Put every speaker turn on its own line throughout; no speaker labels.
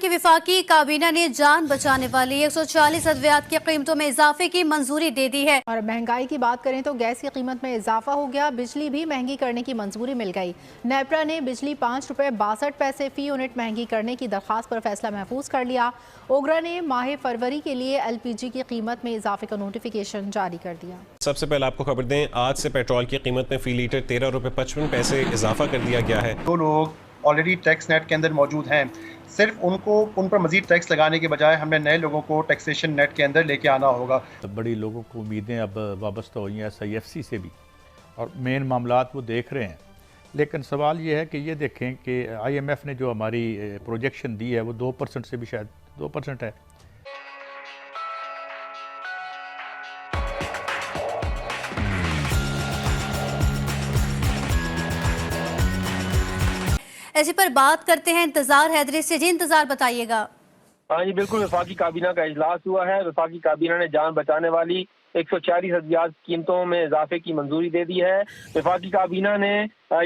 कि वफाकी काबीना ने जान बचाने वाली 140 अद्वियात की कीमतों में इजाफे की मंजूरी दे दी है।
और महंगाई की बात करें तो गैस की कीमत में इजाफा हो गया, बिजली भी महंगी करने की मंजूरी मिल गई। नेपरा ने बिजली 5 रुपये 62 पैसे फी यूनिट महंगी करने की दरख्वास्त पर फैसला महफूज कर लिया। ओगरा ने माह फरवरी के लिए LPG की कीमत में इजाफे का नोटिफिकेशन जारी कर दिया।
सबसे पहले आपको खबर दें, आज से पेट्रोल की कीमत में फी लीटर 13 रुपये 55 पैसे इजाफा कर दिया गया है।
जो लोग ऑलरेडी टैक्स नेट के अंदर मौजूद हैं, सिर्फ उन पर मजीद टैक्स लगाने के बजाय हमने नए लोगों को टैक्सेशन नेट के अंदर लेके आना होगा।
तो बड़ी लोगों को उम्मीदें अब वाबस्ता हुई हैं SIFC से भी, और मेन मामलात वो देख रहे हैं। लेकिन सवाल ये है कि ये देखें कि IMF ने जो हमारी प्रोजेक्शन दी है वो 2% से भी शायद 2% है।
ऐसी पर बात करते हैं इंतजार हैदरी से। जी इंतजार बताइएगा।
हाँ जी बिल्कुल, वफाकी काबीना का इजलास हुआ है। वफाकी काबीना ने जान बचाने वाली 140 अद्वियात कीमतों में इजाफे की मंजूरी दे दी है। वफाकी काबीना ने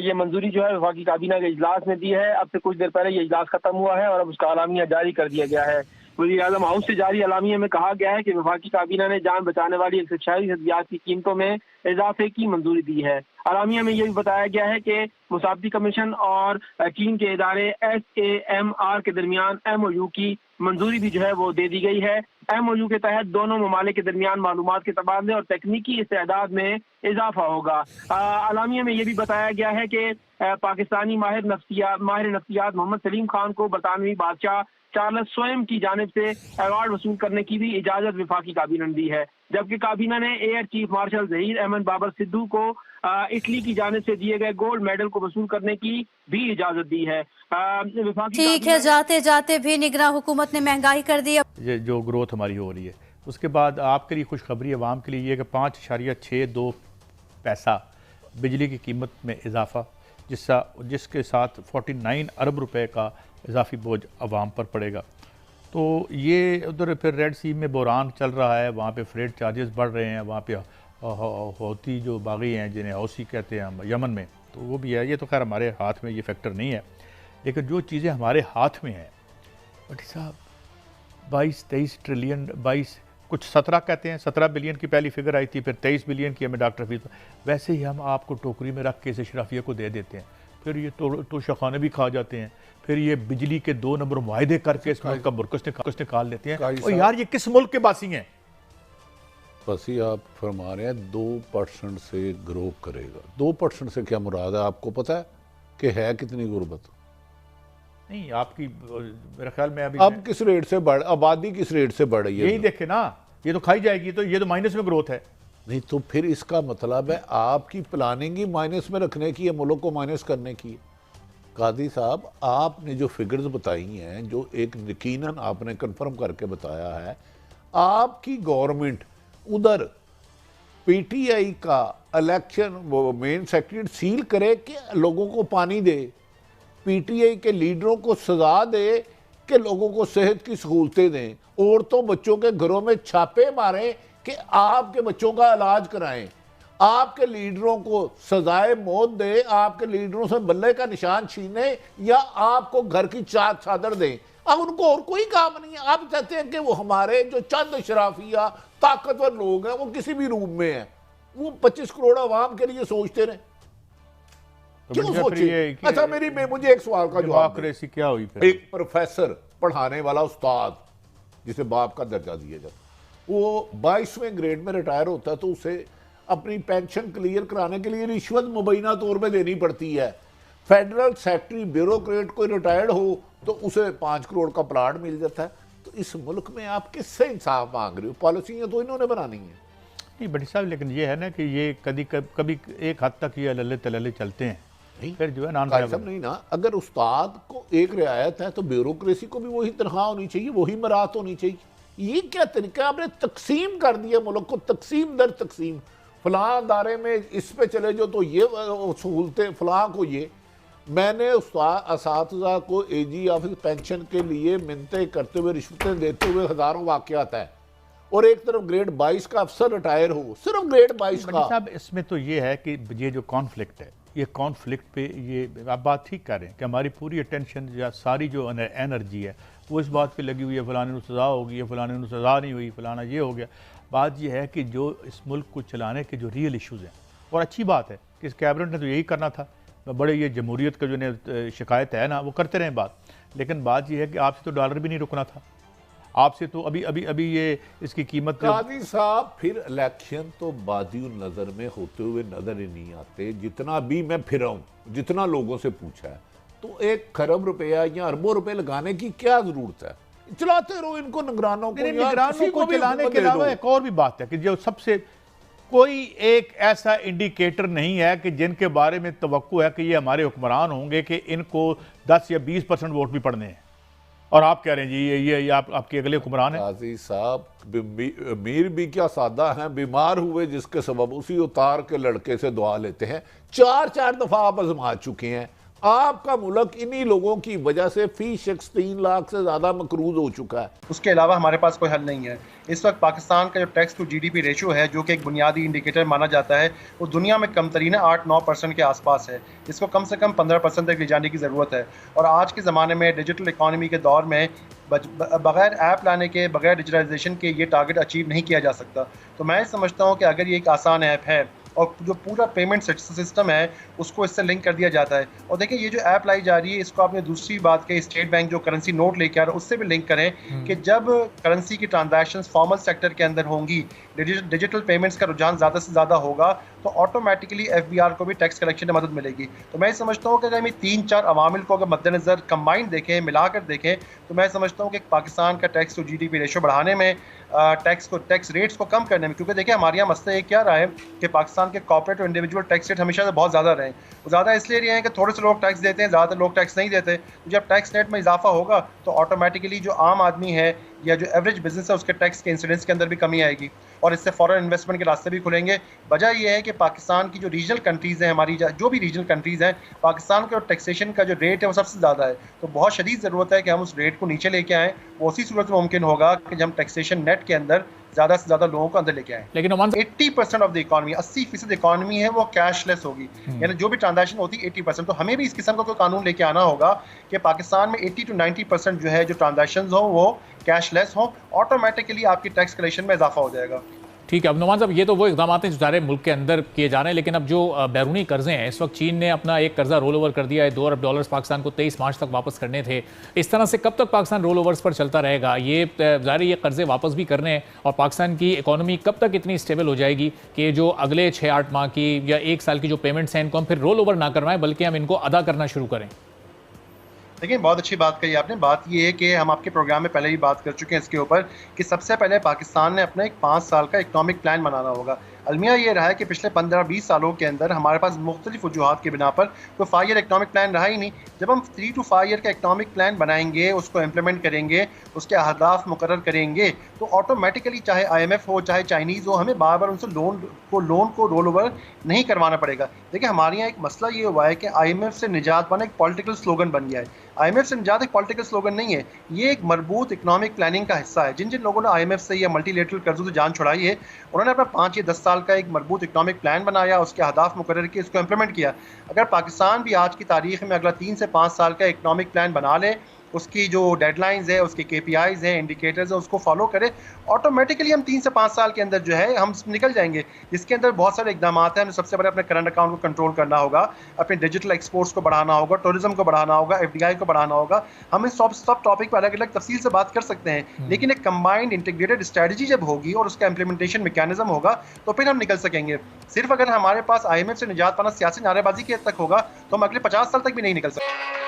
ये मंजूरी जो है वफाकी काबीना के इजलास में दी है। अब से कुछ देर पहले ये इजलास खत्म हुआ है और अब उसका अलामिया जारी कर दिया गया है। वज़ीर आज़म हाउस से जारी अलामिया में कहा गया है कि वफाकी काबीना ने जान बचाने वाली 140 अद्वियात की कीमतों में इजाफे की मंजूरी दी है। अलामिया में यह भी बताया गया है कि मुसाफती कमीशन और चीन के इदारे SAMR के दरमियान MOU की मंजूरी भी जो है वो दे दी गई है। MOU के तहत दोनों ममालिक के दरमियान मालूमात के तबादले और तकनीकी इस्तेदाद में इजाफा होगा। अलामिया में यह भी बताया गया है कि पाकिस्तानी माहिर नफ्सियात मोहम्मद सलीम खान को बरतानवी बादशाह चार्ल्स स्वयं की जानिब से अवार्ड वसूल करने की भी इजाजत वफाकी काबीना ने दी है। जबकि काबीना ने air chief marshal Zaheer Ahmed Babar Sidhu को इटली की जानिब से दिए गए गोल्ड मेडल को वसूल करने की भी इजाजत दी है।
ठीक है, जाते जाते भी निगरान हुकूमत ने महंगाई कर दी।
ये जो ग्रोथ हमारी हो रही है, उसके बाद आपके लिए खुशखबरी अवाम के लिए ये कि 5.62 पैसा बिजली की कीमत में इजाफा, जिसके साथ 49 अरब रुपए का इजाफी बोझ अवाम पर पड़ेगा। तो ये उधर फिर रेड सी में बहरान चल रहा है, वहाँ पे फ्रेट चार्जेस बढ़ रहे हैं, वहाँ पे हौती जो बागी हैं जिन्हें हौसी कहते हैं हम यमन में, तो वो भी है। ये तो खैर हमारे हाथ में ये फैक्टर नहीं है, लेकिन जो चीज़ें हमारे हाथ में हैं, भट्टी साहब 22-23 ट्रिलियन 22 कुछ 17 कहते हैं, 17 बिलियन की पहली फिगर आई थी, फिर 23 बिलियन की हमें डॉक्टर फीस, वैसे ही हम आपको टोकरी में रख के इसे शराफिया को दे देते हैं, फिर ये तो शखाने भी खा जाते हैं, फिर ये बिजली के 2 नंबर मुआहदे करके इस मुल्क का बुरकस निकाल लेते हैं। और यार ये किस मुल्क के बासी हैं?
बस ही आप फरमा रहे हैं 2% से ग्रो करेगा। 2% से क्या मुराद है? आपको पता है कि है कितनी गुर्बत?
नहीं, आपकी मेरे ख्याल में अभी
अब किस रेट से बढ़, आबादी किस रेट से बढ़ रही है?
यही देखे ना, ये तो खाई जाएगी, तो ये तो माइनस में ग्रोथ है।
नहीं तो फिर इसका मतलब है आपकी प्लानिंग ही माइनस में रखने की है, मुल्क को माइनस करने की है। कादी साहब, आपने जो फिगर्स बताई हैं, जो एक यकीनन आपने कंफर्म करके बताया है, आपकी गवर्नमेंट उधर PTI का इलेक्शन वो मेन सेक्रेटरी सील करे कि लोगों को पानी दे, PTI के लीडरों को सजा दे कि लोगों को सेहत की सहूलतें दें, औरतों बच्चों के घरों में छापे मारें कि आपके बच्चों का इलाज कराएं, आपके लीडरों को सजाए मौत दे, आपके लीडरों से बल्ले का निशान छीने या आपको घर की चादर दें। अब उनको और कोई काम नहीं है। आप चाहते हैं कि वो हमारे जो चंद शराफिया ताकतवर लोग हैं वो किसी भी रूप में हैं, वो 25 करोड़ आवाम के लिए सोचते रहे।
तो
क्यों सोचे? अच्छा मुझे एक सवाल का जवाब
डेमोक्रेसी क्या हुई फिर?
एक प्रोफेसर पढ़ाने वाला उस्ताद जिसे बाप का दर्जा दिया जाता, वो 22वें ग्रेड में रिटायर होता है तो उसे अपनी पेंशन क्लियर कराने के लिए रिश्वत मुबैना तौर पे देनी पड़ती है। फेडरल सेक्रेटरी ब्यूरोक्रेट कोई रिटायर्ड हो तो उसे 5 करोड़ का प्लाट मिल जाता है। तो इस मुल्क में आप किससे इंसाफ मांग रहे हो? पॉलिसियाँ तो इन्होंने बनानी है।
नहीं बड़ी साहब, लेकिन ये है ना कि ये कभी एक हद तक ये लल्ले तलल्ले चलते हैं, फिर जो है
नहीं ना। अगर उस्ताद को एक रियायत है तो ब्यूरोक्रेसी को भी वही तनख्वाह होनी चाहिए, वही मराहत होनी चाहिए। ये क्या तरीका? आपने तकसीम कर दिया मुल्क को, तकसीम दर तकसीम। फलां दायरे में इस पे चले जो तो ये सहूलतें, फलां को ये। मैंने असातिज़ा को AG ऑफिस पेंशन के लिए मिन्नतें करते हुए, रिश्वतें देते हुए हज़ारों वाक़यात हैं, और एक तरफ ग्रेड 22 का अफसर रिटायर हो, सिर्फ ग्रेड 22 का।
साहब इसमें तो ये है कि ये जो कॉन्फ्लिक्ट है ये कॉन्फ्लिक्ट पे ये आप बात ठीक कर रहे हैं कि हमारी पूरी अटेंशन या सारी जो एनर्जी है वो इस बात पे लगी हुई है, फलाने को सज़ा होगी या फलाने को सज़ा नहीं हुई, फलाना ये हो गया। बात ये है कि जो इस मुल्क को चलाने के जो रियल इश्यूज़ हैं, और अच्छी बात है कि इस कैबिनेट ने तो यही करना था, बड़े ये जमहूरियत का जो शिकायत है ना वो करते रहें बात, लेकिन बात ये है कि आपसे तो डॉलर भी नहीं रुकना था, आपसे तो अभी ये इसकी कीमत
काजी साहब फिर इलेक्शन तो बादियों नज़र में होते हुए नज़र ही नहीं आते। जितना भी मैं फिरा हूँ, जितना लोगों से पूछा है, तो 1 खरब रुपया या अरबों रुपए लगाने की क्या जरूरत है? चलाते रहो इनको, निगरानों को,
निगरानों को चलाने के अलावा एक और भी बात है कि जो सबसे कोई एक ऐसा इंडिकेटर नहीं है कि जिनके बारे में तवक्को है कि ये हमारे हुक्मरान होंगे कि इनको 10 या 20% वोट भी पड़ने हैं, और आप कह रहे हैं जी ये आपके अगले हुक्मरान हैं।
काजी साहब अमीर भी क्या सादा हैं, बीमार हुए जिसके सबब उसी उतार के लड़के से दुआ लेते हैं। 4 दफा आप आजमा चुके हैं। आपका मुल्क इन्हीं लोगों की वजह से फी शख्स 3 लाख से ज्यादा मकरूज हो चुका है।
उसके अलावा हमारे पास कोई हल नहीं है। इस वक्त पाकिस्तान का जो टैक्स टू जीडीपी रेशो है, जो कि एक बुनियादी इंडिकेटर माना जाता है, वो दुनिया में कम तरीन 8-9% के आसपास है। इसको कम से कम 15% तक ले जाने की ज़रूरत है। और आज के ज़माने में डिजिटल इकॉनमी के दौर में बगैर ऐप लाने के, बगैर डिजिटलाइजेशन के ये टारगेट अचीव नहीं किया जा सकता। तो मैं समझता हूँ कि अगर ये एक आसान ऐप है और जो पूरा पेमेंट सिस्टम है उसको इससे लिंक कर दिया जाता है, और देखिए ये जो ऐप लाई जा रही है इसको आपने दूसरी बात के स्टेट बैंक जो करेंसी नोट लेके आ रहा है उससे भी लिंक करें कि जब करेंसी की ट्रांजैक्शंस फॉर्मल सेक्टर के अंदर होंगी, डिजिटल पेमेंट्स का रुझान ज़्यादा से ज़्यादा होगा, तो ऑटोमेटिकली FBR को भी टैक्स कलेक्शन में मदद मिलेगी। तो मैं समझता हूँ कि अगर हम 3-4 अवामिल को अगर मद्देनज़र कंबाइंड देखें, मिलाकर देखें, तो मैं समझता हूँ कि पाकिस्तान का टैक्स टू GDP रेशो बढ़ाने में, टैक्स रेट्स को कम करने में, क्योंकि देखिए हमारे यहाँ मसला ये क्या रहा है कि पाकिस्तान के कॉर्पोरेट और इंडिविजुअल टैक्स रेट हमेशा से बहुत ज़्यादा रहे। वो ज़्यादा इसलिए रहे हैं कि थोड़े से लोग टैक्स देते हैं, ज़्यादातर लोग टैक्स नहीं देते। तो जब टैक्स रेट में इजाफा होगा तो ऑटोमेटिकली जो आम आदमी है या जो एवरेज बिजनेस है उसके टैक्स के इंसिडेंस के अंदर भी कमी आएगी और इससे फॉरेन इन्वेस्टमेंट के रास्ते भी खुलेंगे। वजह यह है कि पाकिस्तान की जो रीजनल कंट्रीज़ हैं, हमारी जो भी रीजनल कंट्रीज़ हैं, पाकिस्तान का टैक्सेशन का जो रेट है वो सबसे ज़्यादा है। तो बहुत शदीद ज़रूरत है कि हम उस रेट को नीचे लेके आएँ। वो उसी सूरत में मुमकिन होगा कि जब हम टैक्सेशन नेट के अंदर ज़्यादा से ज़्यादा लोगों को अंदर लेके आए।
लेकिन
80% ऑफ द इकॉनमी, 80% इकॉनमी है वो कैशलेस होगी, यानी जो भी ट्रांजैक्शन होती है 80%। तो हमें भी इस किस्म का कोई कानून लेके आना होगा कि पाकिस्तान में 80 to 90% जो है जो ट्रांजैक्शंस हो वो कैशलेस हो, ऑटोमेटिकली आपकी टैक्स कलेक्शन में इजाफा हो जाएगा।
ठीक है। अब नुमान साहब, ये तो वो इकदाम हैं जो सारे मुल्क के अंदर किए जा रहे हैं, लेकिन अब जो बैरूनी कर्जे हैं, इस वक्त चीन ने अपना एक कर्जा रोल ओवर कर दिया है। $2 अरब पाकिस्तान को 23 मार्च तक वापस करने थे। इस तरह से कब तक पाकिस्तान रोल ओवर्स पर चलता रहेगा? ये ज़ाहिर ये कर्जे वापस भी करने हैं, और पाकिस्तान की इकॉनमी कब तक इतनी स्टेबल हो जाएगी कि जो अगले 6-8 माह की या 1 साल की जो पेमेंट्स हैं इनको हम फिर रोल ओवर ना करवाएं, बल्कि हम इनको अदा करना शुरू करें?
देखिए बहुत अच्छी बात कही आपने। बात ये है कि हम आपके प्रोग्राम में पहले ही बात कर चुके हैं इसके ऊपर कि सबसे पहले पाकिस्तान ने अपना एक 5 साल का इकनॉमिक प्लान बनाना होगा। अलमिया ये रहा है कि पिछले 15-20 सालों के अंदर हमारे पास मुख्तलिफ वजूहात की बिना पर कोई 5 ईयर इकनॉमिक प्लान रहा ही नहीं। जब हम 3 to 5 ईयर का इकनॉमिक प्लान बनाएंगे, उसको इम्प्लीमेंट करेंगे, उसके अहदाफ मुकर्रर करेंगे, तो ऑटोमेटिकली चाहे IMF हो चाहे चाइनीज़ हो, हमें बार बार उनसे लोन को रोल ओवर नहीं करवाना पड़ेगा। देखिए हमारे यहाँ एक मसला ये हुआ है कि IMF से निजात पाना एक पॉलिटिकल स्लोगन बन गया है। IMF से निजात एक पॉलिटिकल स्लोगन नहीं है, ये एक मरबूत इकनॉमिक प्लानिंग का हिस्सा है। जिन जिन लोगों ने IMF से या मल्टीलेटरल कर्जों से जान छुड़ाई है, उन्होंने अपना 5 या 10 साल का एक मरबूत इकनॉमिक प्लान बनाया, उसके अहदाफ मुकर्रर किए, उसको इम्प्लीमेंट किया। अगर पाकिस्तान भी आज की तारीख में अगला 3 से 5 साल का इकनॉमिक प्लान बना ले, उसकी जो डेडलाइंस है, उसके KPIs हैं, इंडिकेटर्स हैं, उसको फॉलो करे, ऑटोमेटिकली हम 3 से 5 साल के अंदर जो है हम निकल जाएंगे। जिसके अंदर बहुत सारे इकदाम हैं। हमें सबसे पहले अपने करंट अकाउंट को कंट्रोल करना होगा, अपने डिजिटल एक्सपोर्ट्स को बढ़ाना होगा, टूरिज्म को बढ़ाना होगा, FDI को बढ़ाना होगा। हम इस सब टॉपिक पर अलग अलग तफसील से बात कर सकते हैं, लेकिन एक कंबाइंड इंटीग्रेटेड स्ट्रेटजी जब होगी और उसका इम्प्लीमेंटेशन मैकेनिज्म होगा तो फिर हम निकल सकेंगे। सिर्फ अगर हमारे पास IMF से निजात पाना सियासी नारेबाजी के हद तक होगा तो हम अगले 50 साल तक भी नहीं निकल सकते।